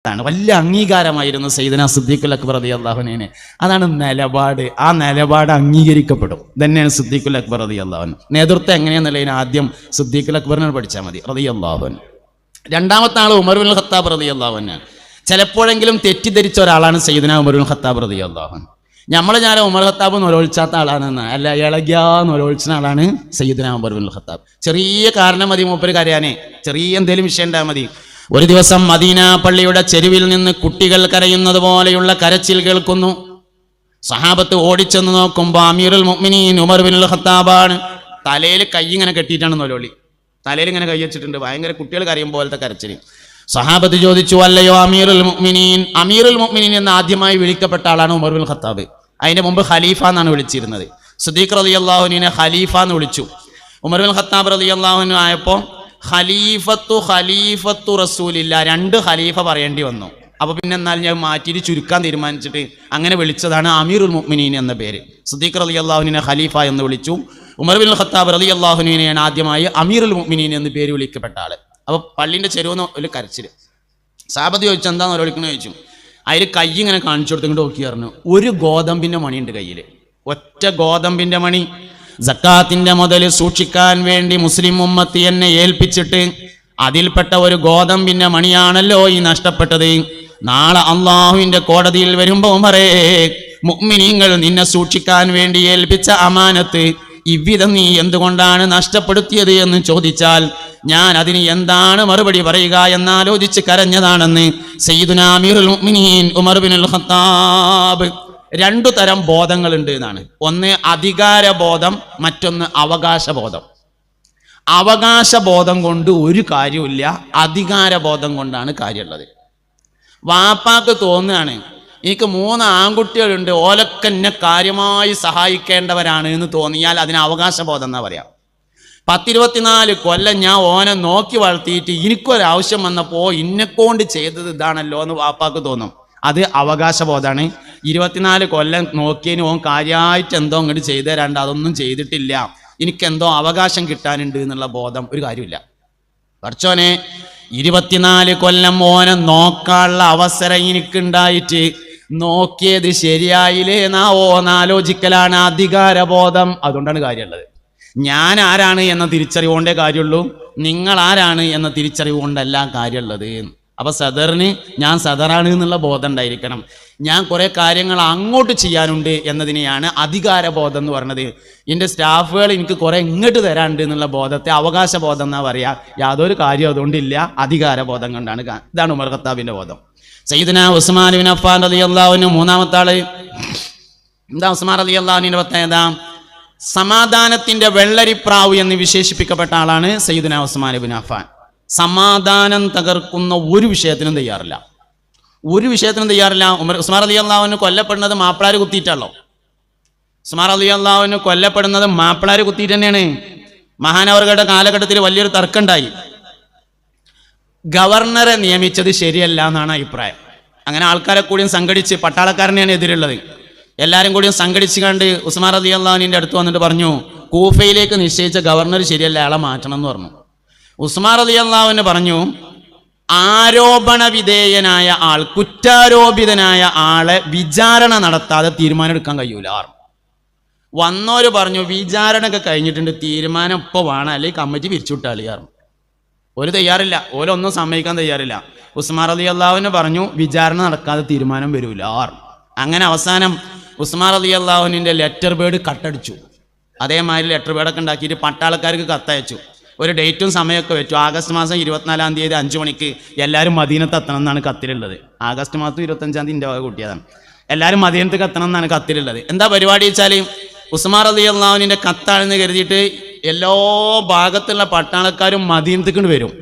മഹത്താണ്, വലിയ അംഗീകാരമായിരുന്നു സയ്യിദുനാ സിദ്ദീഖുൽ അക്ബർ റളിയല്ലാഹു അൻഹുവിന്. അതാണ് നിലപാട്. ആ നിലപാട് അംഗീകരിക്കപ്പെടും. തന്നെയാണ് സിദ്ദീഖുൽ അക്ബർ റളിയല്ലാഹു അൻഹു. നേതൃത്വം എങ്ങനെയാണെന്നുള്ളതിന് ആദ്യം സിദ്ദീഖുൽ അക്ബറിനെ പഠിച്ചാൽ മതി റളിയല്ലാഹു അൻഹു. രണ്ടാമത്തെ ആൾ ഉമർ ഇബ്നുൽ ഖത്താബ് റളിയല്ലാഹു അൻഹു. ചിലപ്പോഴെങ്കിലും തെറ്റിദ്ധരിച്ച ഒരാളാണ് സയ്യിദുനാ ഉമർ ഇബ്നുൽ ഖത്താബ് റളിയല്ലാഹു അൻഹു. ഞാൻ ഉമർ ഖത്താബ് നൊലോത്സാത്ത ആളാണെന്ന്, അല്ല ഇളകിയാ നൊലോത്സന ആളാണ് സയ്യിദുനാ ഉമർ ഇബ്നുൽ ഖത്താബ്. ചെറിയ കാരണം മതി മൂപ്പര് കരയാനേ, ചെറിയ എന്തെങ്കിലും വിഷയം ഉണ്ടായാൽ മതി. ഒരു ദിവസം മദീന പള്ളിയുടെ ചെരുവിൽ നിന്ന് കുട്ടികൾ കരയുന്നത് പോലെയുള്ള കരച്ചിൽ കേൾക്കുന്നു. സഹാബത്ത് ഓടിച്ചെന്ന് നോക്കുമ്പോൾ അമീറുൽ മുഅ്മിനീൻ ഉമർ ഇബ്നുൽ ഖത്താബാണ്. തലയിൽ കൈ ഇങ്ങനെ കെട്ടിയിട്ടാണ് നൊലോളി, തലയിൽ ഇങ്ങനെ കൈ വെച്ചിട്ടുണ്ട്. ഭയങ്കര കുട്ടികൾ കരയും പോലത്തെ കരച്ചിൽ. സഹാബത്ത് ചോദിച്ചു, അല്ലയോ അമീറുൽ മുഅ്മിനീൻ? അമീറുൽ മുഅ്മിനീൻ എന്ന് ആദ്യമായി വിളിക്കപ്പെട്ട ആളാണ് ഉമർ ഇബ്നുൽ ഖത്താബ്. അതിന്റെ മുമ്പ് ഖലീഫ എന്നാണ് വിളിച്ചിരുന്നത്. സിദ്ദീഖ് റളിയല്ലാഹു അൻഹുവിനെ ഖലീഫ എന്ന് വിളിച്ചു. ഉമർ ഇബ്നുൽ ഖത്താബ് റളിയല്ലാഹു അൻഹു ആയപ്പോൾ ഖലീഫത്തു റസൂലില്ല, 2 ഖലീഫ പറയേണ്ടി വന്നു. അപ്പൊ പിന്നെ എന്നാൽ ഞാൻ മാറ്റിയിട്ട് ചുരുക്കാൻ തീരുമാനിച്ചിട്ട് അങ്ങനെ വിളിച്ചതാണ് അമീറുൽ മുഅ്മിനീൻ എന്ന പേര്. സിദ്ദീഖ് റളിയല്ലാഹു അൻഹുവിനെ ഖലീഫ എന്ന് വിളിച്ചു. ഉമർ ഇബ്നുൽ ഖത്താബ് റളിയല്ലാഹു അൻഹുവിനെയാണ് ആദ്യമായി അമീറുൽ മുഅ്മിനീൻ എന്ന് പേര് വിളിക്കപ്പെട്ട ആള്. അപ്പൊ പള്ളിന്റെ ചെരുവെന്ന് ഒരു കരച്ചില്. സഹാബത്ത് ചോദിച്ചു, എന്താന്ന് വിളിക്കണമെന്ന് ചോദിച്ചു. അതിൽ കൈ ഇങ്ങനെ കാണിച്ചു കൊടുത്തിട്ട് നോക്കി പറഞ്ഞു, ഒരു ഗോതമ്പിന്റെ മണിയുണ്ട് കയ്യിൽ, ഒറ്റ ഗോതമ്പിന്റെ മണി. സക്കാത്തിന്റെ മുതൽ സൂക്ഷിക്കാൻ വേണ്ടി മുസ്ലിം ഉമ്മത്തി എന്നെ ഏൽപ്പിച്ചിട്ട് അതിൽപ്പെട്ട ഒരു ഗോതമ്പിന്റെ മണിയാണല്ലോ ഈ നഷ്ടപ്പെട്ടത്. നാളെ അള്ളാഹുവിന്റെ കോടതിയിൽ വരുമ്പോ ഉമറേ, മുഅ്മിനീങ്ങൾ നിന്നെ സൂക്ഷിക്കാൻ വേണ്ടി ഏൽപ്പിച്ച അമാനത്ത് ഇவ்விധം നീ എന്തുകൊണ്ടാണ് നഷ്ടപ്പെടുത്തിയത് എന്ന് ചോദിച്ചാൽ ഞാൻ അതിന് എന്താണ് മറുപടി പറയുക എന്നാലോചിച്ച് കരഞ്ഞതാണെന്ന് സയ്യിദുനാ അമീറുൽ മുഅ്മിനീൻ ഉമർ ഇബ്നുൽ ഖത്താബ്. 2 തരം ബോധങ്ങളുണ്ട് എന്നാണ്. ഒന്ന് അധികാരബോധം, മറ്റൊന്ന് അവകാശബോധം. അവകാശബോധം കൊണ്ട് ഒരു കാര്യമില്ല, അധികാരബോധം കൊണ്ടാണ് കാര്യമുള്ളത്. വാപ്പാക്ക് തോന്നുകയാണ് എനിക്ക് 3 ആൺകുട്ടികളുണ്ട്, ഓലൊക്കെ എന്നെ കാര്യമായി സഹായിക്കേണ്ടവരാണ് എന്ന് തോന്നിയാൽ അതിന് അവകാശബോധം എന്നാ പറയാം. 10-24 കൊല്ലം ഞാൻ ഓനെ നോക്കി വളർത്തിയിട്ട് എനിക്കൊരാവശ്യം വന്നപ്പോൾ ഇന്നെക്കൊണ്ട് ചെയ്തത് ഇതാണല്ലോ എന്ന് വാപ്പാക്ക് തോന്നും. അത് അവകാശബോധമാണ്. 24 കൊല്ലം നോക്കിയതിന് ഓൻ കാര്യമായിട്ട് എന്തോ അങ്ങോട്ട് ചെയ്തു തരാണ്ട് അതൊന്നും ചെയ്തിട്ടില്ല, എനിക്കെന്തോ അവകാശം കിട്ടാനുണ്ട് എന്നുള്ള ബോധം ഒരു കാര്യമില്ല. പഠിച്ചോനെ 24 കൊല്ലം ഓനെ നോക്കാനുള്ള അവസരം എനിക്കുണ്ടായിട്ട് നോക്കിയത് ശരിയായില്ലേ ഓന്നാലോചിക്കലാണ് അധികാരബോധം. അതുകൊണ്ടാണ് കാര്യമുള്ളത്. ഞാൻ ആരാണ് എന്ന തിരിച്ചറിവുകൊണ്ടേ കാര്യമുള്ളൂ, നിങ്ങൾ ആരാണ് എന്ന തിരിച്ചറിവുകൊണ്ടല്ല കാര്യമുള്ളത്. അപ്പൊ സദറിന് ഞാൻ സദറാണ് എന്നുള്ള ബോധം ഉണ്ടായിരിക്കണം. ഞാൻ കുറെ കാര്യങ്ങൾ അങ്ങോട്ട് ചെയ്യാനുണ്ട് എന്നതിനെയാണ് അധികാരബോധം എന്ന് പറഞ്ഞത്. എൻ്റെ സ്റ്റാഫുകൾ എനിക്ക് കുറെ ഇങ്ങോട്ട് തരാനുണ്ട് എന്നുള്ള ബോധത്തെ അവകാശബോധം എന്നാ പറയാ. യാതൊരു കാര്യം അതുകൊണ്ടില്ല, അധികാരബോധം കൊണ്ടാണ്. ഇതാണ് ഉമർ ഖത്താബിന്റെ ബോധം. സയ്യിദുനാ ഉസ്മാൻ ഇബ്നു അഫ്ഫാൻ റളിയല്ലാഹു അൻഹു മൂന്നാമത്തെ ആള്. എന്താ ഉസ്മാൻ റളിയല്ലാഹു അൻഹുവിന്റെ പ്രത്യേകത? സമാധാനത്തിന്റെ വെള്ളരിപ്രാവ് എന്ന് വിശേഷിപ്പിക്കപ്പെട്ട ആളാണ് സയ്യിദുനാ ഉസ്മാൻ ഇബ്നു അഫ്ഫാൻ. സമാധാനം തകർക്കുന്ന ഒരു വിഷയത്തിനും തയ്യാറില്ല, ഒരു വിഷയത്തിനും തയ്യാറില്ല. ഉസ്മാൻ റളിയല്ലാഹു അൻഹു കൊല്ലപ്പെടുന്നത് മാപ്പിളാര് കുത്തിയിട്ടല്ലോ. ഉസ്മാൻ റളിയല്ലാഹു അൻഹു കൊല്ലപ്പെടുന്നത് മാപ്പിളാര് കുത്തിയിട്ട് തന്നെയാണ്. മഹാനവറുകളുടെ കാലഘട്ടത്തിൽ വലിയൊരു തർക്കമുണ്ടായി. ഗവർണറെ നിയമിച്ചത് ശരിയല്ല എന്നാണ് അഭിപ്രായം. അങ്ങനെ ആൾക്കാരെ കൂടിയും സംഘടിച്ച്, പട്ടാളക്കാരനെയാണ് എതിരുള്ളത്, എല്ലാവരും കൂടിയും സംഘടിച്ച് കണ്ട് ഉസ്മാൻ റളിയല്ലാഹു അൻഹുവിന്റെ അടുത്ത് വന്നിട്ട് പറഞ്ഞു, കൂഫയിലേക്ക് നിശ്ചയിച്ച ഗവർണർ ശരിയല്ല, അയാളെ മാറ്റണം എന്ന് പറഞ്ഞു. ഉസ്മാൻ റളിയല്ലാഹു അൻഹു പറഞ്ഞു, ആരോപണ വിധേയനായ ആൾ, കുറ്റാരോപിതനായ ആളെ വിചാരണ നടത്താതെ തീരുമാനം എടുക്കാൻ കഴിയൂല. വന്നോര് പറഞ്ഞു, വിചാരണ ഒക്കെ കഴിഞ്ഞിട്ടുണ്ട്, തീരുമാനം ഇപ്പോൾ വേണം, അല്ലെങ്കിൽ കമ്മിറ്റി പിരിച്ചുവിട്ടാളിയാറും. ഒരു തയ്യാറില്ല, ഓരൊന്നും സമ്മതിക്കാൻ തയ്യാറില്ല. ഉസ്മാൻ റളിയല്ലാഹു അൻഹു പറഞ്ഞു, വിചാരണ നടക്കാതെ തീരുമാനം വരൂല. അങ്ങനെ അവസാനം ഉസ്മാൻ റളിയല്ലാഹു അൻഹുവിന്റെ ലെറ്റർ ബേഡ് കട്ടടിച്ചു. അതേമാതിരി ലെറ്റർ ബേഡൊക്കെ ഉണ്ടാക്കിയിട്ട് പട്ടാളക്കാർക്ക് കത്തയച്ചു. ഒരു ഡേറ്റും സമയമൊക്കെ വെച്ചു. ആഗസ്റ്റ് മാസം 24-ാം തീയതി 5 മണിക്ക് എല്ലാവരും മദീനത്ത് എത്തണം എന്നാണ് കത്തിലുള്ളത്. ആഗസ്റ്റ് മാസം 25-ാം തീയതി എൻ്റെ വക കൂട്ടിയതാണ്. എല്ലാവരും മദീനത്ത് എത്തണം എന്നാണ് കത്തിലുള്ളത്. എന്താ പരിപാടി വെച്ചാൽ ഉസ്മാൻ റളിയല്ലാഹു അൻഹുവിന്റെ കത്താണെന്ന് കരുതിയിട്ട് എല്ലാ ഭാഗത്തുള്ള പട്ടാളക്കാരും മദീനത്തേക്കൊണ്ട് വരും.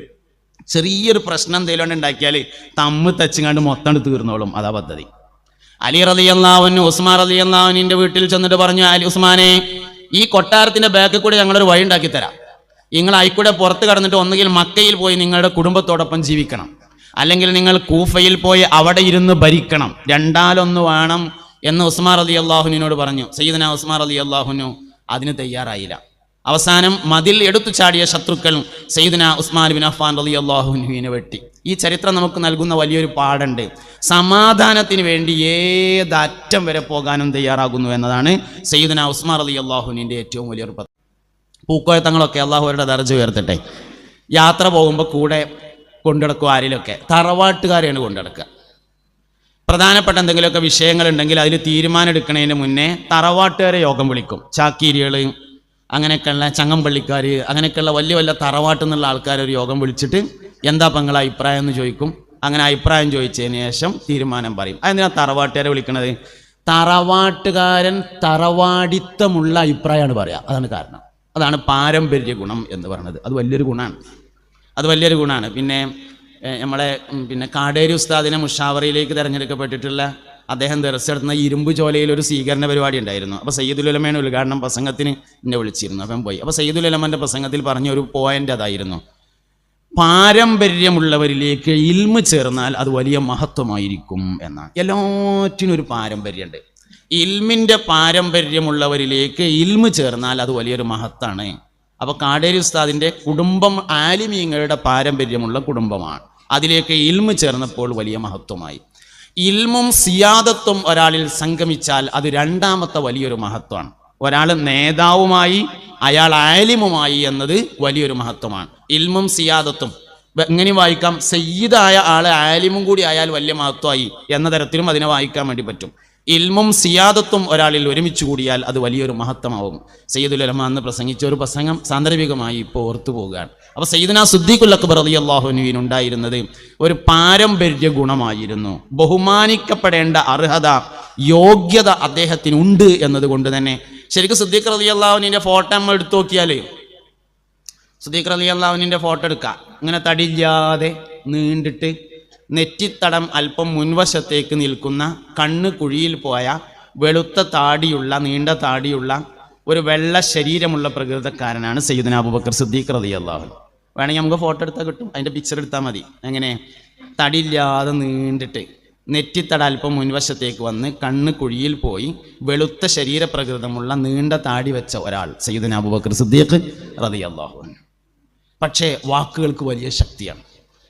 ചെറിയൊരു പ്രശ്നം എന്തെങ്കിലും ഉണ്ടാക്കിയാൽ തമ്മ് തച്ചുങ്ങാണ്ട് മൊത്തം തീർന്നോളും. അതാ പദ്ധതി. അലി റളിയല്ലാഹു അൻഹു ഉസ്മാൻ റളിയല്ലാഹു അൻഹുവിന്റെ വീട്ടിൽ ചെന്നിട്ട് പറഞ്ഞു, അലി ഉസ്മാനെ, ഈ കൊട്ടാരത്തിന്റെ ബാക്കിൽ കൂടെ ഞങ്ങളൊരു വഴി ഉണ്ടാക്കി തരാം. നിങ്ങൾ ആയിക്കൂടെ പുറത്ത് കടന്നിട്ട് ഒന്നുകിൽ മക്കയിൽ പോയി നിങ്ങളുടെ കുടുംബത്തോടൊപ്പം ജീവിക്കണം, അല്ലെങ്കിൽ നിങ്ങൾ കൂഫയിൽ പോയി അവിടെ ഇരുന്ന് ഭരിക്കണം, രണ്ടാലൊന്ന് വേണം എന്ന് ഉസ്മാൻ റളിയല്ലാഹു അൻഹുവിനോട് പറഞ്ഞു. സയ്യിദുനാ ഉസ്മാൻ റളിയല്ലാഹു അൻഹു അതിന് തയ്യാറായില്ല. അവസാനം മതിൽ എടുത്തു ചാടിയ ശത്രുക്കൾ സയ്യിദുനാ ഉസ്മാൻ ഇബ്നു അഫ്ഫാൻ റളിയല്ലാഹു അൻഹുവിനെ വെട്ടി. ഈ ചരിത്രം നമുക്ക് നൽകുന്ന വലിയൊരു പാഠമുണ്ട്. സമാധാനത്തിന് വേണ്ടി ഏതറ്റം വരെ പോകാനും തയ്യാറാകുന്നു എന്നതാണ് സയ്യിദുനാ ഉസ്മാൻ റളിയല്ലാഹു അൻഹുവിൻ്റെ ഏറ്റവും വലിയൊരു പൂക്കോയത്തങ്ങളൊക്കെ അള്ളാഹുവരുടെ ദർജ ഉയർത്തട്ടെ. യാത്ര പോകുമ്പോൾ കൂടെ കൊണ്ടുനടക്കും ആരിലൊക്കെ തറവാട്ടുകാരെയാണ് കൊണ്ടുനടക്കുക. പ്രധാനപ്പെട്ട എന്തെങ്കിലുമൊക്കെ വിഷയങ്ങളുണ്ടെങ്കിൽ അതിൽ തീരുമാനം എടുക്കുന്നതിന് മുന്നേ തറവാട്ടുകാരെ യോഗം വിളിക്കും. ചാക്കീരികൾ, അങ്ങനെയൊക്കെയുള്ള ചങ്ങമ്പള്ളിക്കാർ, അങ്ങനെയൊക്കെയുള്ള വലിയ വലിയ തറവാട്ടിൽ നിന്നുള്ള ആൾക്കാർ ഒരു യോഗം വിളിച്ചിട്ട് എന്താ പങ്ങളെ അഭിപ്രായം എന്ന് ചോദിക്കും. അങ്ങനെ അഭിപ്രായം ചോദിച്ചതിന് ശേഷം തീരുമാനം പറയും. അതെന്തിനാ തറവാട്ടുകാരെ വിളിക്കുന്നത്? തറവാട്ടുകാരൻ തറവാടിത്തമുള്ള അഭിപ്രായമാണ് പറയുക. അതാണ് കാരണം. അതാണ് പാരമ്പര്യ ഗുണം എന്ന് പറയുന്നത്. അത് വലിയൊരു ഗുണമാണ്. പിന്നെ നമ്മളെ കാടേരി ഉസ്താദിനെ മുഷാവറയിലേക്ക് തിരഞ്ഞെടുക്കപ്പെട്ടിട്ടുള്ള അദ്ദേഹം ദർസെടുത്തുന്ന ഇരുമ്പ് ചോലയിൽ ഒരു സ്വീകരണ പരിപാടി ഉണ്ടായിരുന്നു. അപ്പോൾ സയ്യിദുൽ ഉലമയുടെ ഉദ്ഘാടനം പ്രസംഗത്തിന് എന്നെ വിളിച്ചിരുന്നു. അപ്പം പോയി. അപ്പോൾ സയ്യിദുൽ ഉലമൻ്റെ പ്രസംഗത്തിൽ പറഞ്ഞ ഒരു പോയിന്റ് അതായിരുന്നു, പാരമ്പര്യമുള്ളവരിലേക്ക് ഇൽമ് ചേർന്നാൽ അത് വലിയ മഹത്വമായിരിക്കും എന്നാണ്. എല്ലാറ്റിനും ഒരു പാരമ്പര്യമുണ്ട്. ഇൽമിൻ്റെ പാരമ്പര്യമുള്ളവരിലേക്ക് ഇൽമ് ചേർന്നാൽ അത് വലിയൊരു മഹത്താണ്. അപ്പോൾ കാടേരി ഉസ്താദിൻ്റെ കുടുംബം ആലിമീങ്ങളുടെ പാരമ്പര്യമുള്ള കുടുംബമാണ്. അതിലേക്ക് ഇൽമ് ചേർന്നപ്പോൾ വലിയ മഹത്വമായി. ഇൽമും സിയാദത്തും ഒരാളിൽ സംഗമിച്ചാൽ അത് രണ്ടാമത്തെ വലിയൊരു മഹത്വമാണ്. ഒരാൾ നേതാവുമായി അയാൾ ആലിമുമായി എന്നത് വലിയൊരു മഹത്വമാണ്. ഇൽമും സിയാദത്തും എങ്ങനെ വായിക്കാം? സയ്യിദായ ആൾ ആലിമും കൂടി ആയാൽ വലിയ മഹത്വമായി എന്ന തരത്തിലും അതിനെ വായിക്കാൻ വേണ്ടി പറ്റും. ഇൽമും സിയാദത്തും ഒരാളിൽ ഒരുമിച്ച് കൂടിയാൽ അത് വലിയൊരു മഹത്വമാവും. സയ്യിദുൽ ഉലമ എന്ന് പ്രസംഗിച്ച ഒരു പ്രസംഗം സാന്ദർഭികമായി ഇപ്പോൾ ഓർത്തു പോവുകയാണ്. അപ്പോൾ സയ്യിദുനാ സിദ്ദീഖുൽ അക്ബർ റളിയല്ലാഹു അൻഹുവിന് ഉണ്ടായിരുന്നത് ഒരു പാരമ്പര്യ ഗുണമായിരുന്നു. ബഹുമാനിക്കപ്പെടേണ്ട അർഹത, യോഗ്യത അദ്ദേഹത്തിനുണ്ട് എന്നതുകൊണ്ട് തന്നെ ശരിക്കും സിദ്ദീഖ് റളിയല്ലാഹു അൻഹുവിൻ്റെ ഫോട്ടോ നമ്മൾ എടുത്തു നോക്കിയാൽ, സിദ്ദീഖ് റളിയല്ലാഹു അൻഹുവിൻ്റെ ഫോട്ടോ എടുക്കാം. ഇങ്ങനെ തടിയില്ലാതെ നീണ്ടിട്ട് നെറ്റിത്തടം അല്പം മുൻവശത്തേക്ക് നിൽക്കുന്ന, കണ്ണ് കുഴിയിൽ പോയ, വെളുത്ത താടിയുള്ള, നീണ്ട താടിയുള്ള ഒരു വെള്ള ശരീരമുള്ള പ്രകൃതക്കാരനാണ് സയ്യിദുനാ അബൂബക്കർ സിദ്ദീഖ് റളിയല്ലാഹു അൻഹു. വേണമെങ്കിൽ നമുക്ക് ഫോട്ടോ എടുത്താൽ കിട്ടും. അതിൻ്റെ പിക്ചർ എടുത്താൽ മതി. എങ്ങനെ? തടിയില്ലാതെ നീണ്ടിട്ട് നെറ്റിത്തട അല്പം മുൻവശത്തേക്ക് വന്ന് കണ്ണ് കുഴിയിൽ പോയി വെളുത്ത ശരീരപ്രകൃതമുള്ള നീണ്ട താടി വെച്ച ഒരാൾ സയ്യിദുനാ അബൂബക്കർ സിദ്ദീഖ് റളിയല്ലാഹു അൻഹു. പക്ഷേ വാക്കുകൾക്ക് വലിയ ശക്തിയാണ്.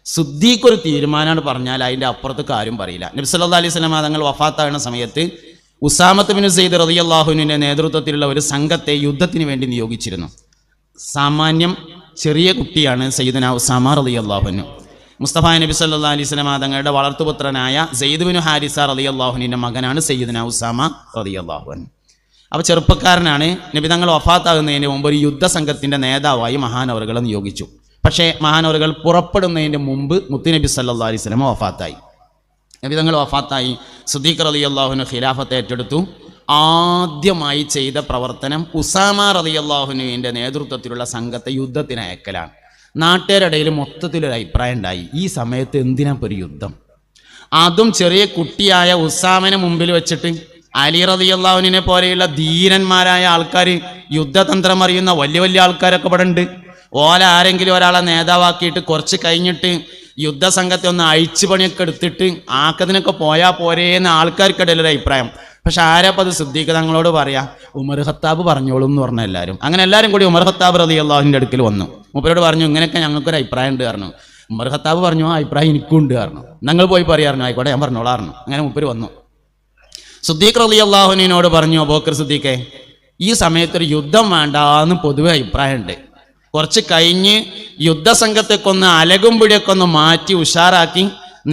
സിദ്ദീഖ് ഒരു തീരുമാനമാണ് പറഞ്ഞാൽ അതിൻ്റെ അപ്പുറത്തേക്ക് ആരും പറയില്ല. നബി സല്ലല്ലാഹു അലൈഹി വസല്ലം തങ്ങൾ വഫാത്താകുന്ന സമയത്ത് ഉസാമത്ത് ബിൻ സെയ്ദ് റളിയല്ലാഹു അൻഹുവിൻ്റെ നേതൃത്വത്തിലുള്ള ഒരു സംഘത്തെ യുദ്ധത്തിന് വേണ്ടി നിയോഗിച്ചിരുന്നു. സാമാന്യം ചെറിയ കുട്ടിയാണ് സയ്യിദുനാ ഉസാമ റളിയല്ലാഹു അൻഹു. മുസ്തഫ നബി സല്ലല്ലാഹു അലൈഹി വസല്ലം തങ്ങളുടെ വളർത്തുപുത്രനായ സെയ്ദ് ബിൻ ഹാരിസ റളിയല്ലാഹു അൻഹുവിൻ്റെ മകനാണ് സയ്യിദുനാ ഉസാമ റളിയല്ലാഹു അൻഹു. അപ്പോൾ ചെറുപ്പക്കാരനാണ്. നബി തങ്ങൾ വഫാത്താകുന്നതിന് മുമ്പ് ഒരു യുദ്ധസംഘത്തിൻ്റെ നേതാവായി മഹാനവറുകളെ നിയോഗിച്ചു. പക്ഷേ മഹാനവറുകൾ പുറപ്പെടുന്നതിൻ്റെ മുമ്പ് മുത്തുനബി സല്ലല്ലാഹു അലൈഹി വസല്ലം വഫാത്തായി. നബി തങ്ങൾ വഫാത്തായി. സിദ്ദീഖ് റളിയല്ലാഹു അൻഹു ഖിലാഫത്ത് ഏറ്റെടുത്തു. ആദ്യമായി ചെയ്ത പ്രവർത്തനം ഉസാമ റളിയല്ലാഹു അൻഹുവിൻ്റെ നേതൃത്വത്തിലുള്ള സംഘത്തെ യുദ്ധത്തിന് അയക്കലാണ്. നാട്ടുകാരുടെ മൊത്തത്തിലൊരു അഭിപ്രായം ഉണ്ടായി, ഈ സമയത്ത് എന്തിനാ ഒരു യുദ്ധം? അതും ചെറിയ കുട്ടിയായ ഉസാമനെ മുമ്പിൽ വെച്ചിട്ട് അലി റളിയല്ലാഹു അൻഹുവിനെ പോലെയുള്ള ധീരന്മാരായ ആൾക്കാർ, യുദ്ധതന്ത്രം അറിയുന്ന വലിയ വലിയ ആൾക്കാരൊക്കെ ഇവിടെ ഉണ്ട്. ഓല ആരെങ്കിലും ഒരാളെ നേതാവാക്കിയിട്ട് കുറച്ച് കഴിഞ്ഞിട്ട് യുദ്ധസംഘത്തെ ഒന്ന് അഴിച്ചു പണിയൊക്കെ എടുത്തിട്ട് ആക്കതിനൊക്കെ പോയാൽ പോരേന്ന് ആൾക്കാർക്കിടയിൽ ഒരു അഭിപ്രായം. പക്ഷെ ആരപ്പം അത് സിദ്ദീഖ് തങ്ങളോട് പറയാ? ഉമർ ഖത്താബ് പറഞ്ഞോളും എന്ന് പറഞ്ഞ എല്ലാവരും. അങ്ങനെ എല്ലാവരും കൂടി ഉമർ ഖത്താബ് റളിയല്ലാഹുവിൻ്റെ അടുക്കൽ വന്നു. മൂപ്പരോട് പറഞ്ഞു, ഇങ്ങനെയൊക്കെ ഞങ്ങൾക്കൊരു അഭിപ്രായം ഉണ്ട് പറഞ്ഞു. ഉമർ ഖത്താബ് പറഞ്ഞു, ആ അഭിപ്രായം എനിക്കും ഉണ്ട് പറഞ്ഞു. ഞങ്ങൾ പോയി പറയാറുണ്ട്. ആയിക്കോട്ടെ, ഞാൻ പറഞ്ഞോളാറുണ്ട്. അങ്ങനെ മൂപ്പര് വന്നു. സിദ്ദീഖ് റളിയല്ലാഹു അൻഹുവിനോട് പറഞ്ഞു, അബൂബക്കർ സിദ്ദീഖേ, ഈ സമയത്തൊരു യുദ്ധം വേണ്ടാന്ന് പൊതുവെ അഭിപ്രായമുണ്ട്. കുറച്ച് കഴിഞ്ഞ് യുദ്ധസംഘത്തൊക്കെ ഒന്ന് അലകും പിടിയൊക്കെ ഒന്ന് മാറ്റി ഉഷാറാക്കി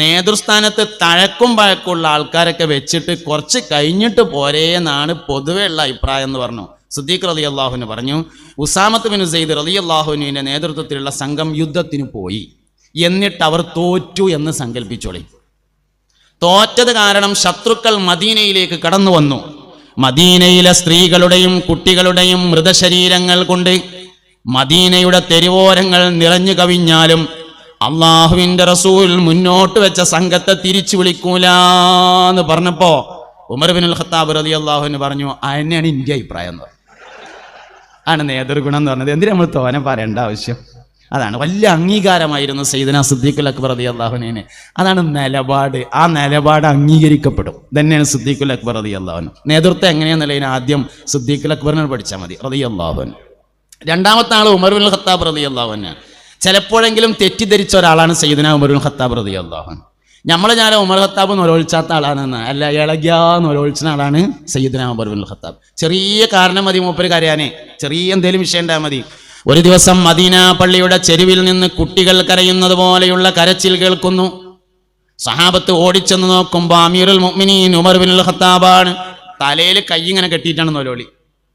നേതൃസ്ഥാനത്ത് തഴക്കും പഴക്കമുള്ള ആൾക്കാരൊക്കെ വെച്ചിട്ട് കുറച്ച് കഴിഞ്ഞിട്ട് പോരേന്നാണ് പൊതുവെ ഉള്ള അഭിപ്രായം എന്ന് പറഞ്ഞു. സിദ്ദീഖ് റളിയല്ലാഹു അൻഹു പറഞ്ഞു, ഉസാമത്ത് ബിൻ സെയ്ദ് റളിയല്ലാഹു അൻഹുവിൻ്റെ നേതൃത്വത്തിലുള്ള സംഘം യുദ്ധത്തിന് പോയി, എന്നിട്ട് അവർ തോറ്റു എന്ന് സങ്കല്പിച്ചോളി. തോറ്റത് കാരണം ശത്രുക്കൾ മദീനയിലേക്ക് കടന്നു വന്നു. മദീനയിലെ സ്ത്രീകളുടെയും കുട്ടികളുടെയും മൃതശരീരങ്ങൾ കൊണ്ട് മദീനയുടെ തെരുവോരങ്ങൾ നിറഞ്ഞു കവിഞ്ഞാലും അള്ളാഹുവിൻ്റെ റസൂൽ മുന്നോട്ട് വെച്ച സംഘത്തെ തിരിച്ചു വിളിക്കൂലെന്ന് പറഞ്ഞപ്പോ ഉമർ ബിനുൽ ഖത്താബ് റളിയല്ലാഹു അൻഹു പറഞ്ഞു, അതിനെയാണ് എൻ്റെ അഭിപ്രായം എന്ന് പറഞ്ഞു. ആണ് നേതൃഗുണം എന്ന് പറഞ്ഞത്. എന്തിനാ നമ്മൾ തോനെ പറയേണ്ട ആവശ്യം? അതാണ് വലിയ അംഗീകാരമായിരുന്നു സയ്യിദുനാ സിദ്ദീഖുൽ അക്ബർ റളിയല്ലാഹു അൻഹുവിന്. അതാണ് നിലപാട്. ആ നിലപാട് അംഗീകരിക്കപ്പെടും. തന്നെയാണ് സിദ്ദീഖുൽ അക്ബർ റളിയല്ലാഹു അൻഹു. നേതൃത്വം എങ്ങനെയാണെന്നുള്ളതിന് ആദ്യം സിദ്ദീഖുൽ അക്ബറിനെ പഠിച്ചാൽ മതി റളിയല്ലാഹു അൻഹു. രണ്ടാമത്തെ ആൾ ഉമർ ബിനുൽ ഖത്താബ് റളിയല്ലാഹു അൻഹു. ചിലപ്പോഴെങ്കിലും തെറ്റിദ്ധരിച്ച ഒരാളാണ് സയ്യിദുനാ ഉമറുൽ ഖത്താബ് റളിയല്ലാഹു അൻഹു. ഞാൻ ഉമർ ഖത്താബ് നൊലോത്സാത്ത ആളാണെന്ന്, അല്ല ഇളകിയാ നൊലോത്സന ആളാണ് സയ്യിദുനാ ഉമറുൽ ഖത്താബ്. ചെറിയ കാരണം മതി മൂപ്പര് കരയാനേ, ചെറിയ എന്തെങ്കിലും വിഷയം ഉണ്ടായാൽ മതി. ഒരു ദിവസം മദീന പള്ളിയുടെ ചെരുവിൽ നിന്ന് കുട്ടികൾ കരയുന്നത് പോലെയുള്ള കരച്ചിൽ കേൾക്കുന്നു. സഹാബത്ത് ഓടിച്ചെന്ന് നോക്കുമ്പോൾ അമീറുൽ മുഅ്മിനീൻ ഉമർ ബിനുൽ ഖത്താബാണ്. തലയിൽ കൈ ഇങ്ങനെ കെട്ടിയിട്ടാണ് നൊലോളി,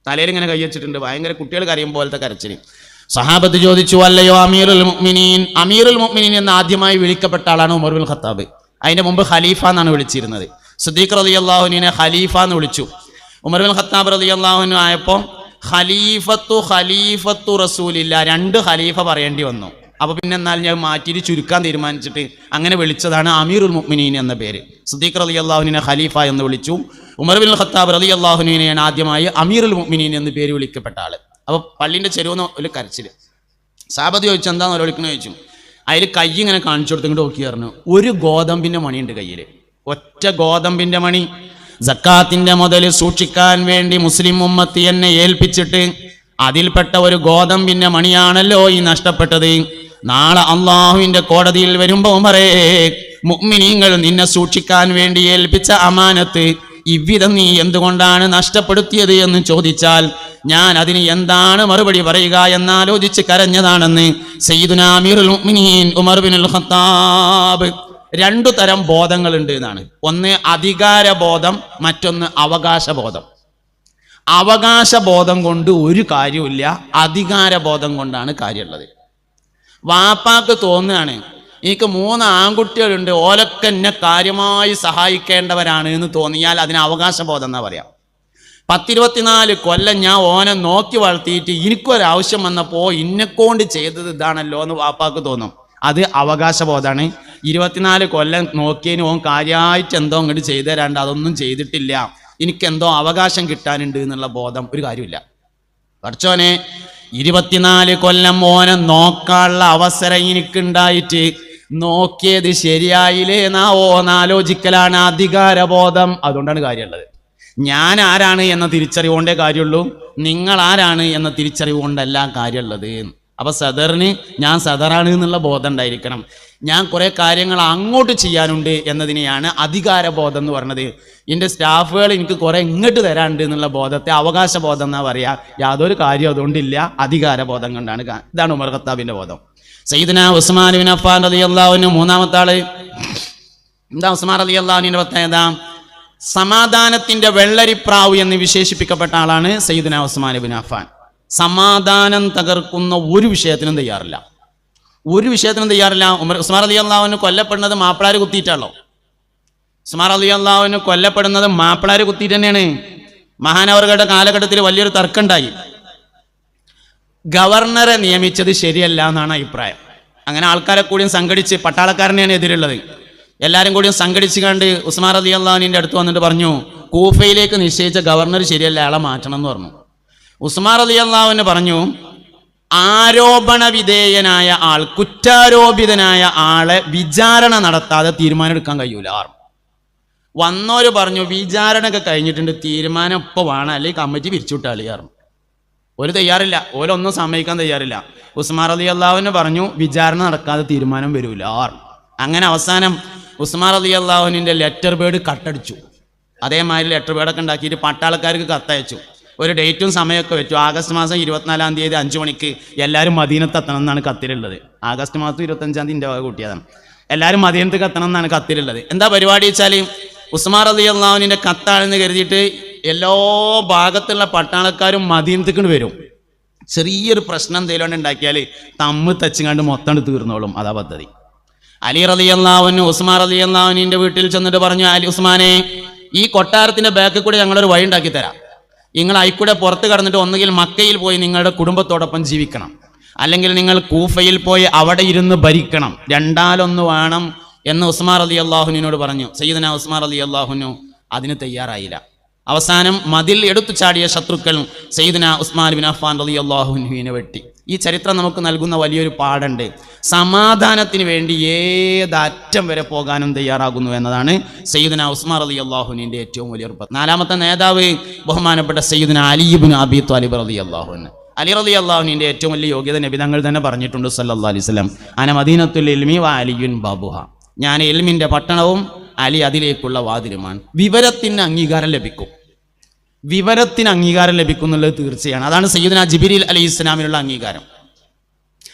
തലയിൽ ഇങ്ങനെ കൈ വെച്ചിട്ടുണ്ട്, ഭയങ്കര കുട്ടികൾ കരയും പോലത്തെ കരച്ചിൽ. സഹാബത്ത് ചോദിച്ചു, അല്ലയോ അമീറുൽ മുഅ്മിനീൻ? അമീറുൽ മുഅ്മിനീൻ എന്ന് ആദ്യമായി വിളിക്കപ്പെട്ട ആളാണ് ഉമർ ബിനുൽ ഖത്താബ്. അതിന്റെ മുമ്പ് ഖലീഫ എന്നാണ് വിളിച്ചിരുന്നത്. സിദ്ദീഖ് റളിയല്ലാഹു അൻഹുവിനെ ഖലീഫ എന്ന് വിളിച്ചു. ഉമർ ബിനുൽ ഖത്താബ് റളിയല്ലാഹു അൻഹു ആയപ്പോൾ ഖലീഫത്തു റസൂലില്ല, 2 ഖലീഫ പറയേണ്ടി വന്നു. അപ്പൊ പിന്നെ എന്നാൽ ഞാൻ മാറ്റിയിട്ട് ചുരുക്കാൻ തീരുമാനിച്ചിട്ട് അങ്ങനെ വിളിച്ചതാണ് അമീറുൽ മുഅ്മിനീൻ എന്ന പേര്. സിദ്ദീഖ് റളിയല്ലാഹു അൻഹുവിനെ ഖലീഫ എന്ന് വിളിച്ചു. ഉമർ ബിനുൽ ഖത്താബ് റളിയല്ലാഹു അൻഹുവിനെയാണ് ആദ്യമായി അമീറുൽ മുഅ്മിനീൻ എന്ന് പേര് വിളിക്കപ്പെട്ട ആള്. അപ്പോൾ പള്ളിൻ്റെ ചെരുവെന്ന് ഒരു കരച്ചിൽ. സാബത്ത് ചോദിച്ചു, എന്താന്ന് വിളിക്കണമെന്ന് ചോദിച്ചു. അതിൽ കൈ ഇങ്ങനെ കാണിച്ചു കൊടുത്ത് ഇങ്ങോട്ട് നോക്കി പറഞ്ഞു, ഒരു ഗോതമ്പിൻ്റെ മണിയുണ്ട് കയ്യിൽ, ഒറ്റ ഗോതമ്പിൻ്റെ മണി. സക്കാത്തിൻ്റെ മുതൽ സൂക്ഷിക്കാൻ വേണ്ടി മുസ്ലിം ഉമ്മത്തി എന്നെ ഏൽപ്പിച്ചിട്ട് അതിൽപ്പെട്ട ഒരു ഗോതമ്പിൻ്റെ മണിയാണല്ലോ ഈ നഷ്ടപ്പെട്ടത്. നാളെ അള്ളാഹുവിൻ്റെ കോടതിയിൽ വരുമ്പോൾ ഉമറേ, മുഅ്മിനീങ്ങൾ നിന്നെ സൂക്ഷിക്കാൻ വേണ്ടി ഏൽപ്പിച്ച അമാനത്ത് ഇவ்விധം നീ എന്തുകൊണ്ടാണ് നഷ്ടപ്പെടുത്തിയത് എന്ന് ചോദിച്ചാൽ ഞാൻ അതിന് എന്താണ് മറുപടി പറയുക എന്നാലോചിച്ച് കരഞ്ഞതാണെന്ന് സയ്യിദുനാ അമീറുൽ മുഅ്മിനീൻ ഉമർ ബിനുൽ ഖത്താബ്. 2 തരം ബോധങ്ങളുണ്ട് എന്നാണ്. ഒന്ന് അധികാരബോധം, മറ്റൊന്ന് അവകാശബോധം. അവകാശബോധം കൊണ്ട് ഒരു കാര്യമില്ല, അധികാരബോധം കൊണ്ടാണ് കാര്യമുള്ളത്. വാപ്പാക്ക് തോന്നുകയാണ് എനിക്ക് 3 ആൺകുട്ടികളുണ്ട്, ഓലൊക്കെ എന്നെ കാര്യമായി സഹായിക്കേണ്ടവരാണ് എന്ന് തോന്നിയാൽ അതിന് അവകാശബോധം എന്നാ പറയാം. 10-24 കൊല്ലം ഞാൻ ഓനെ നോക്കി വളർത്തിയിട്ട് എനിക്കൊരാവശ്യം വന്നപ്പോൾ ഇന്നെക്കൊണ്ട് ചെയ്തത് ഇതാണല്ലോ എന്ന് വാപ്പാക്ക് തോന്നും. അത് അവകാശബോധമാണ്. 24 കൊല്ലം നോക്കിയതിന് ഓൻ കാര്യമായിട്ട് എന്തോ അങ്ങോട്ട് ചെയ്തു തരാണ്ട് അതൊന്നും ചെയ്തിട്ടില്ല, എനിക്കെന്തോ അവകാശം കിട്ടാനുണ്ട് എന്നുള്ള ബോധം ഒരു കാര്യമില്ല. പഠിച്ചോനെ 24 കൊല്ലം ഓനെ നോക്കാനുള്ള അവസരം എനിക്കുണ്ടായിട്ട് നോക്കിയത് ശരിയായില്ലേ ഓന്നാലോചിക്കലാണ് അധികാരബോധം. അതുകൊണ്ടാണ് കാര്യമുള്ളത്. ഞാൻ ആരാണ് എന്ന തിരിച്ചറിവുകൊണ്ടേ കാര്യമുള്ളൂ, നിങ്ങൾ ആരാണ് എന്ന തിരിച്ചറിവുകൊണ്ടല്ല കാര്യമുള്ളത്. അപ്പൊ സദറിന് ഞാൻ സദറാണ് എന്നുള്ള ബോധം ഉണ്ടായിരിക്കണം. ഞാൻ കുറെ കാര്യങ്ങൾ അങ്ങോട്ട് ചെയ്യാനുണ്ട് എന്നതിനെയാണ് അധികാരബോധം എന്ന് പറഞ്ഞത്. എൻ്റെ സ്റ്റാഫുകൾ എനിക്ക് കുറെ ഇങ്ങോട്ട് തരാനുണ്ട് എന്നുള്ള ബോധത്തെ അവകാശബോധം എന്നാ പറയാ. യാതൊരു കാര്യം അതുകൊണ്ടില്ല, അധികാരബോധം കൊണ്ടാണ്. ഇതാണ് ഉമർ ഖത്താബിന്റെ ബോധം. സയ്യിദുനാ ഉസ്മാൻ ബിൻ അഫ്ഫാൻ റളിയല്ലാഹു അൻഹു 3-ാമത്തെ ആള്. എന്താ ഉസ്മാൻ റളിയല്ലാഹു അൻഹുവിന്റെ പ്രത്യേകത? സമാധാനത്തിന്റെ വെള്ളരിപ്രാവ് എന്ന് വിശേഷിപ്പിക്കപ്പെട്ട ആളാണ് സയ്യിദുനാ ഉസ്മാൻ ബിൻ അഫ്ഫാൻ. സമാധാനം തകർക്കുന്ന ഒരു വിഷയത്തിനും തയ്യാറില്ല, ഒരു വിഷയത്തിനും തയ്യാറില്ല. ഉസ്മാൻ റളിയല്ലാഹു അൻഹു കൊല്ലപ്പെടുന്നത് മാപ്പിളാര് കുത്തിയിട്ടാണല്ലോ. ഉസ്മാൻ റളിയല്ലാഹു അൻഹു കൊല്ലപ്പെടുന്നത് മാപ്പിളാര് കുത്തിയിട്ട് തന്നെയാണ്. മഹാനവറുകളുടെ കാലഘട്ടത്തിൽ വലിയൊരു തർക്കമുണ്ടായി. ഗവർണറെ നിയമിച്ചത് ശരിയല്ല എന്നാണ് അഭിപ്രായം. അങ്ങനെ ആൾക്കാരെ കൂടിയും സംഘടിച്ച്, പട്ടാളക്കാരനെയാണ് എതിരുള്ളത്, എല്ലാവരും കൂടിയും സംഘടിച്ച് കണ്ട് ഉസ്മാൻ റളിയല്ലാഹു അൻഹുവിൻ്റെ അടുത്ത് വന്നിട്ട് പറഞ്ഞു, കൂഫയിലേക്ക് നിശ്ചയിച്ച ഗവർണർ ശരിയല്ല, അയാളെ മാറ്റണം എന്ന് പറഞ്ഞു. ഉസ്മാൻ റളിയല്ലാഹു അൻഹു പറഞ്ഞു, ആരോപണ വിധേയനായ ആൾ, കുറ്റാരോപിതനായ ആളെ വിചാരണ നടത്താതെ തീരുമാനം എടുക്കാൻ കഴിയൂല. വന്നോര് പറഞ്ഞു, വിചാരണ ഒക്കെ കഴിഞ്ഞിട്ടുണ്ട്, തീരുമാനം ഇപ്പോൾ വേണം, അല്ലെങ്കിൽ കമ്മിറ്റി പിരിച്ചുവിട്ടാളിയാറും. ഒരു തയ്യാറില്ല, ഓരൊന്നും സമ്മതിക്കാൻ തയ്യാറില്ല. ഉസ്മാൻ റളിയല്ലാഹു അൻഹു പറഞ്ഞു, വിചാരണ നടക്കാതെ തീരുമാനം വരൂല. അങ്ങനെ അവസാനം ഉസ്മാൻ റളിയല്ലാഹു അൻഹുവിൻ്റെ ലെറ്റർ ബേഡ് കട്ടടിച്ചു. അതേമാതിരി ലെറ്റർ ബേഡൊക്കെ ഉണ്ടാക്കിയിട്ട് പട്ടാളക്കാർക്ക് കത്തയച്ചു. ഒരു ഡേറ്റും സമയമൊക്കെ വെച്ചു. ആഗസ്റ്റ് മാസം 24-ാം തീയതി 5 മണിക്ക് എല്ലാവരും മദീനത്ത് എത്തണം എന്നാണ് കത്തിലുള്ളത്. ആഗസ്റ്റ് മാസം 25-ാം തീയതി എൻ്റെ വക കൂട്ടിയതാണ്. എല്ലാവരും മദീനത്ത് എത്തണം എന്നാണ് കത്തിലുള്ളത്. എന്താ പരിപാടി വെച്ചാൽ, ഉസ്മാൻ റളിയല്ലാഹു അൻഹുവിൻ്റെ കത്താണെന്ന് കരുതിയിട്ട് എല്ലാ ഭാഗത്തുള്ള പട്ടാളക്കാരും മദീനത്തേക്ക് വരും. ചെറിയൊരു പ്രശ്നം എന്തെങ്കിലും ഉണ്ടാക്കിയാൽ തമ്മിൽ തച്ചുകൊണ്ട് മൊത്തം തീർന്നോളും. അതാ പദ്ധതി. അലി റളിയല്ലാഹു അൻഹു ഉസ്മാൻ റളിയല്ലാഹു അൻഹുവിൻ്റെ വീട്ടിൽ ചെന്നിട്ട് പറഞ്ഞു, അലി ഉസ്മാനെ, ഈ കൊട്ടാരത്തിൻ്റെ ബാക്കിൽ കൂടെ ഞങ്ങളൊരു വഴി ഉണ്ടാക്കി തരാം. നിങ്ങൾ അയിക്കൂടെ പുറത്ത് കടന്നിട്ട് ഒന്നുകിൽ മക്കയിൽ പോയി നിങ്ങളുടെ കുടുംബത്തോടൊപ്പം ജീവിക്കണം, അല്ലെങ്കിൽ നിങ്ങൾ കൂഫയിൽ പോയി അവിടെ ഇരുന്ന് ഭരിക്കണം, രണ്ടാലൊന്ന് വേണം എന്ന് ഉസ്മാൻ റളിയല്ലാഹു അൻഹുവിനോട് പറഞ്ഞു. സയ്യിദുനാ ഉസ്മാൻ റളിയല്ലാഹു അൻഹു അതിന് തയ്യാറായില്ല. അവസാനം മതിൽ എടുത്തു ചാടിയ ശത്രുക്കൾ സയ്യിദുനാ ഉസ്മാൻ ബിൻ അഫ്ഫാൻ റളിയല്ലാഹു അൻഹുവിനെ വെട്ടി. ഈ ചരിത്രം നമുക്ക് നൽകുന്ന വലിയൊരു പാഠമുണ്ട്. സമാധാനത്തിന് വേണ്ടി ഏതറ്റം വരെ പോകാനും തയ്യാറാകുന്നു എന്നതാണ് സയ്യിദുനാ ഉസ്മാൻ റളിയല്ലാഹു അൻഹുവിൻ്റെ ഏറ്റവും വലിയൊരു. 4-ാമത്തെ നേതാവ് ബഹുമാനപ്പെട്ട സയ്യിദുനാ അലി ഇബ്നു അബീ ത്വാലിബ് റളിയല്ലാഹു അൻഹു. അലി റളിയല്ലാഹു അൻഹുവിന്റെ ഏറ്റവും വലിയ യോഗ്യത നബി തങ്ങൾ തന്നെ പറഞ്ഞിട്ടുണ്ട് സല്ലല്ലാഹു അലൈഹി വസല്ലം, അന മദീനത്തുൽ ഇൽമി വ അലിയുൻ ബാബുഹ, ഞാൻ ഇൽമിന്റെ പട്ടണവും അലി അതിലേക്കുള്ള വാതിലുമാണ്. വിവരത്തിന് അംഗീകാരം ലഭിക്കും, വിവരത്തിന് അംഗീകാരം ലഭിക്കും എന്നുള്ളത് തീർച്ചയാണ്. അതാണ് സയ്യിദുനാ ജിബ്രീൽ അലൈഹിസ്സലാമിനുള്ള അംഗീകാരം.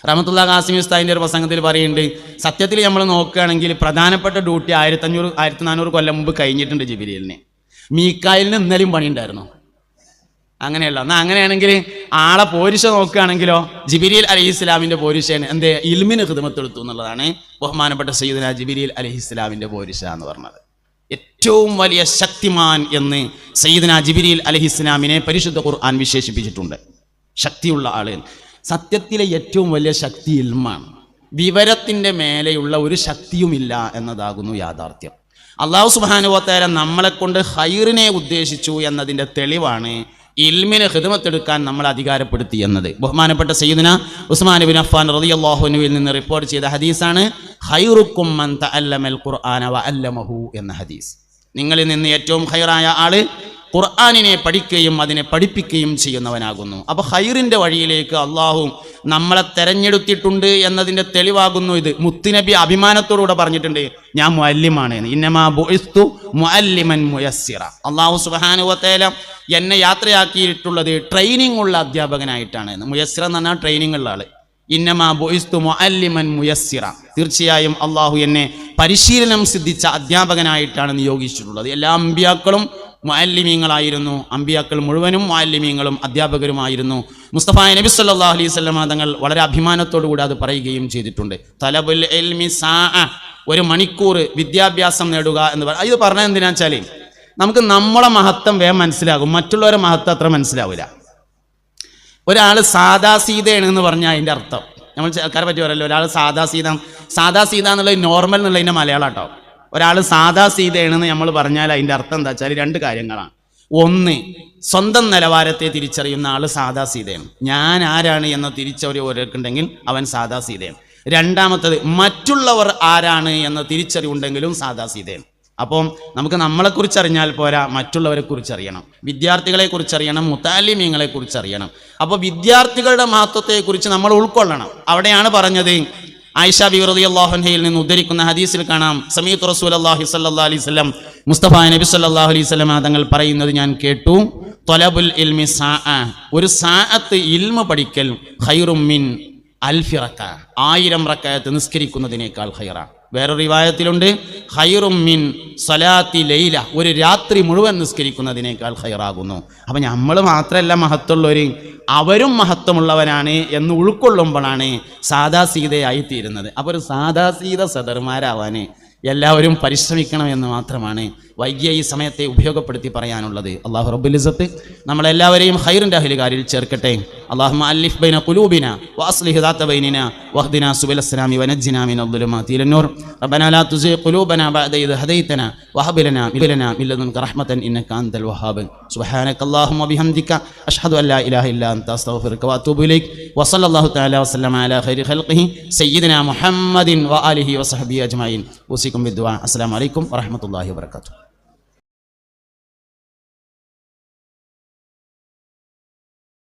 റഹ്മത്തുള്ളാഹി ഖാസിമി ഉസ്താദിന്റെ ഒരു പ്രസംഗത്തിൽ പറയുന്നുണ്ട്, സത്യത്തിൽ നമ്മൾ നോക്കുകയാണെങ്കിൽ പ്രധാനപ്പെട്ട ഡ്യൂട്ടി 1400 കൊല്ലം മുമ്പ് കഴിഞ്ഞിട്ടുണ്ട് ജിബ്രീലിന്. മീക്കായിലിന് ഇന്നലെയും പണിയുണ്ടായിരുന്നു. അങ്ങനെയല്ല. എന്നാൽ അങ്ങനെയാണെങ്കിൽ ആളെ പോരിശ നോക്കുകയാണെങ്കിലോ ജിബ്രീൽ അലൈഹിസ്സലാമിന്റെ പോരിശയാണ് എന്തേ ഇൽമിന് ഖിദ്മത്തെടുത്തു എന്നുള്ളതാണ് ബഹുമാനപ്പെട്ട സയ്യിദുനാ ജിബ്രീൽ അലൈഹിസ്സലാമിന്റെ പോരിശ എന്ന് പറഞ്ഞത്. ഏറ്റവും വലിയ ശക്തിമാൻ എന്ന് സയ്യിദുനാ ജിബ്രീൽ അലൈഹിസ്സലാമിനെ പരിശുദ്ധ ഖുർആൻ വിശേഷിപ്പിച്ചിട്ടുണ്ട്. ശക്തിയുള്ള ആള്. സത്യത്തിലെ ഏറ്റവും വലിയ ശക്തി ഇൽമാണ്. വിവരത്തിൻ്റെ മേലെയുള്ള ഒരു ശക്തിയുമില്ല എന്നതാകുന്നു യാഥാർത്ഥ്യം. അല്ലാഹു സുബ്ഹാനഹു വ തആല നമ്മളെ കൊണ്ട് ഖൈറിനെ ഉദ്ദേശിച്ചു എന്നതിൻ്റെ തെളിവാണ് ഇൽമിനെ ഖിദ്മത്തെടുക്കാൻ നമ്മൾ അധികാരപ്പെടുത്തി എന്നത്. ബഹുമാനപ്പെട്ട സയ്യിദുനാ ഉസ്മാൻ ഇബ്നു അഫ്ഫാൻ റളിയല്ലാഹു അൻഹുവിൽ നിന്ന് റിപ്പോർട്ട് ചെയ്ത ഹദീസാണ് ഖൈറുക്കും മൻ തഅല്ലമൽ ഖുർആന വ അല്ലമഹു എന്ന ഹദീസ്. നിങ്ങളിൽ നിന്ന് ഏറ്റവും ഖൈറായ ആള് ഖുർആനിനെ പഠിക്കുകയും അതിനെ പഠിപ്പിക്കുകയും ചെയ്യുന്നവനാകുന്നു. അപ്പോൾ ഖൈറിൻ്റെ വഴിയിലേക്ക് അള്ളാഹു നമ്മളെ തെരഞ്ഞെടുത്തിട്ടുണ്ട് എന്നതിൻ്റെ തെളിവാകുന്നു ഇത്. മുത്തുനബി അഭിമാനത്തോടുകൂടെ പറഞ്ഞിട്ടുണ്ട്, ഞാൻ മുഅല്ലിമാണ് എന്ന്. ഇന്നമാ ബുഇസ്തു മുഅല്ലിമൻ മുയസ്സിറ. അള്ളാഹു സുബ്ഹാനഹു വ തആല എന്നെ യാത്രയാക്കിയിട്ടുള്ളത് ട്രെയിനിങ് ഉള്ള അധ്യാപകനായിട്ടാണ്. മുയസ്സിറ എന്ന് പറഞ്ഞാൽ ട്രെയിനിങ് ഉള്ള ആള്. ഇന്നമാ ബുഇസ്തു മുഅല്ലിമൻ മുയസ്സിറ. തീർച്ചയായും അള്ളാഹു എന്നെ പരിശീലനം സിദ്ധിച്ച അധ്യാപകനായിട്ടാണ് നിയോഗിച്ചിട്ടുള്ളത്. എല്ലാ അമ്പിയാക്കളും മുഅല്ലിമീങ്ങളായിരുന്നു. അമ്പിയാക്കൾ മുഴുവനും മുഅല്ലിമീങ്ങളും അധ്യാപകരുമായിരുന്നു. മുസ്തഫ നബി സല്ലല്ലാഹു അലൈഹി വസല്ലം തങ്ങൾ വളരെ അഭിമാനത്തോടു കൂടി അത് പറയുകയും ചെയ്തിട്ടുണ്ട്. തലബുൽ ഇൽമി സാഅ, ഒരു മണിക്കൂർ വിദ്യാഭ്യാസം നേടുക എന്ന് പറ. ഇത് പറഞ്ഞത് എന്തിനാ വെച്ചാൽ നമുക്ക് നമ്മളെ മഹത്വം വേഗം മനസ്സിലാകും, മറ്റുള്ളവരെ മഹത്വം അത്ര മനസ്സിലാവില്ല. ഒരാൾ സാദാ സീതയാണ് എന്ന് പറഞ്ഞാൽ അതിൻ്റെ അർത്ഥം നമ്മൾ ആൾക്കാരെ പറ്റി പറയല്ലോ, ഒരാൾ സാദാ സീത എന്നുള്ളത് നോർമൽ എന്നുള്ളതിൻ്റെ മലയാളം കേട്ടോ. ഒരാൾ സാദാ സീതയാണെന്ന് നമ്മൾ പറഞ്ഞാൽ അതിൻ്റെ അർത്ഥം എന്താ വെച്ചാൽ 2 കാര്യങ്ങളാണ്. ഒന്ന്, സ്വന്തം നിലവാരത്തെ തിരിച്ചറിയുന്ന ആൾ സാദാ സീതയാണ്. ഞാൻ ആരാണ് എന്ന തിരിച്ചറിവുണ്ടെങ്കിൽ അവൻ സാദാ സീതയാണ്. രണ്ടാമത്തത്, മറ്റുള്ളവർ ആരാണ് എന്ന തിരിച്ചറിവുണ്ടെങ്കിലും സാദാ സീതയാണ്. അപ്പം നമുക്ക് നമ്മളെക്കുറിച്ച് അറിഞ്ഞാൽ പോരാ, മറ്റുള്ളവരെ കുറിച്ചറിയണം, വിദ്യാർത്ഥികളെ കുറിച്ചറിയണം, മുതഅല്ലിമീങ്ങളെ കുറിച്ചറിയണം. അപ്പോൾ വിദ്യാർത്ഥികളുടെ മഹത്വത്തെക്കുറിച്ച് നമ്മൾ ഉൾക്കൊള്ളണം. അവിടെയാണ് പറഞ്ഞത്, ആയിഷ ബിബി റളിയല്ലാഹു അൻഹയിൽ നിന്ന് ഉദ്ധരിക്കുന്ന ഹദീസിൽ കാണാം, സമീഅതു റസൂലുള്ളാഹി സ്വല്ലല്ലാഹു അലൈഹി വസല്ലം, മുസ്തഫ നബി സ്വല്ലല്ലാഹു അലൈഹി വസല്ലം തങ്ങൾ പറയുന്നത് ഞാൻ കേട്ടു, ത്വലബുൽ ഇൽമി സാഅ, ഒരു സാഅത്ത് ഇൽമ പഠിക്കൽ ഖൈറും മിൻ അൽഫി റക്അ, 1000 റക്അത്ത് നിസ്കരിക്കുന്നതിനേക്കാൾ ഖൈറാണ്. വേറൊരു റിവായത്തിലുണ്ട് ഖൈറും മിൻ സ്വലാത്തി ലൈല, ഒരു രാത്രി മുഴുവൻ നിസ്കരിക്കുന്നതിനേക്കാൾ ഖൈറാകുന്നു. അപ്പം നമ്മൾ മാത്രമല്ല മഹത്വമുള്ളവർ, അവരും മഹത്വമുള്ളവരാണ് എന്ന് ഉൾക്കൊള്ളുമ്പോഴാണ് സാദാ സീതയായിത്തീരുന്നത്. അപ്പോൾ ഒരു സാദാ സീത സദർമാരാവാൻ എല്ലാവരും പരിശ്രമിക്കണം എന്ന് മാത്രമാണ് വൈകിയ ഈ സമയത്തെ ഉപയോഗപ്പെടുത്തി പറയാനുള്ളത്. അല്ലാഹു റബ്ബുൽ ഇസ്സത്ത് നമ്മളെല്ലാവരെയും ഖൈറിൻ്റെ അഹ്ലുകാരിൽ ചേർക്കട്ടെ. അല്ലാഹുമ്മ അല്ലിഫ് ബൈന ഖുലൂബിന വഅസ്ലിഹ് ദാത ബൈനിന വഹ്ദിനാ സുബുലസ് സലാമി വനജ്ജിനാ മിനൽ ദുലുമാതി ഇലൻ നൂർ റബ്ബനാ ലാ തുസിഗ് ഖുലൂബനാ ബഅദ ഇദ് ഹദൈതനാ വഹബ് ലനാ മിൻ ലദുൻക റഹ്മതൻ ഇന്നക അൻതൽ വഹാബ്. സുബ്ഹാനകല്ലാഹുമ്മ ബിഹംദിക അഷ്ഹദു അൻ ലാ ഇലാഹ ഇല്ലാ അൻത അസ്തഗ്ഫിറുക വഅതൂബു ഇലൈക്. വസല്ലല്ലാഹു തആല വസല്ലമ അലാ ഖൈരി ഖൽഖിഹി സയ്യിദിനാ മുഹമ്മദിൻ വആലിഹി വസഹ്ബിഹി അജ്മഈൻ. ഉസികും ബിദ്ദുആ. അസ്സലാമു അലൈക്കും വറഹ്മത്തുള്ളാഹി വബറകാതുഹു.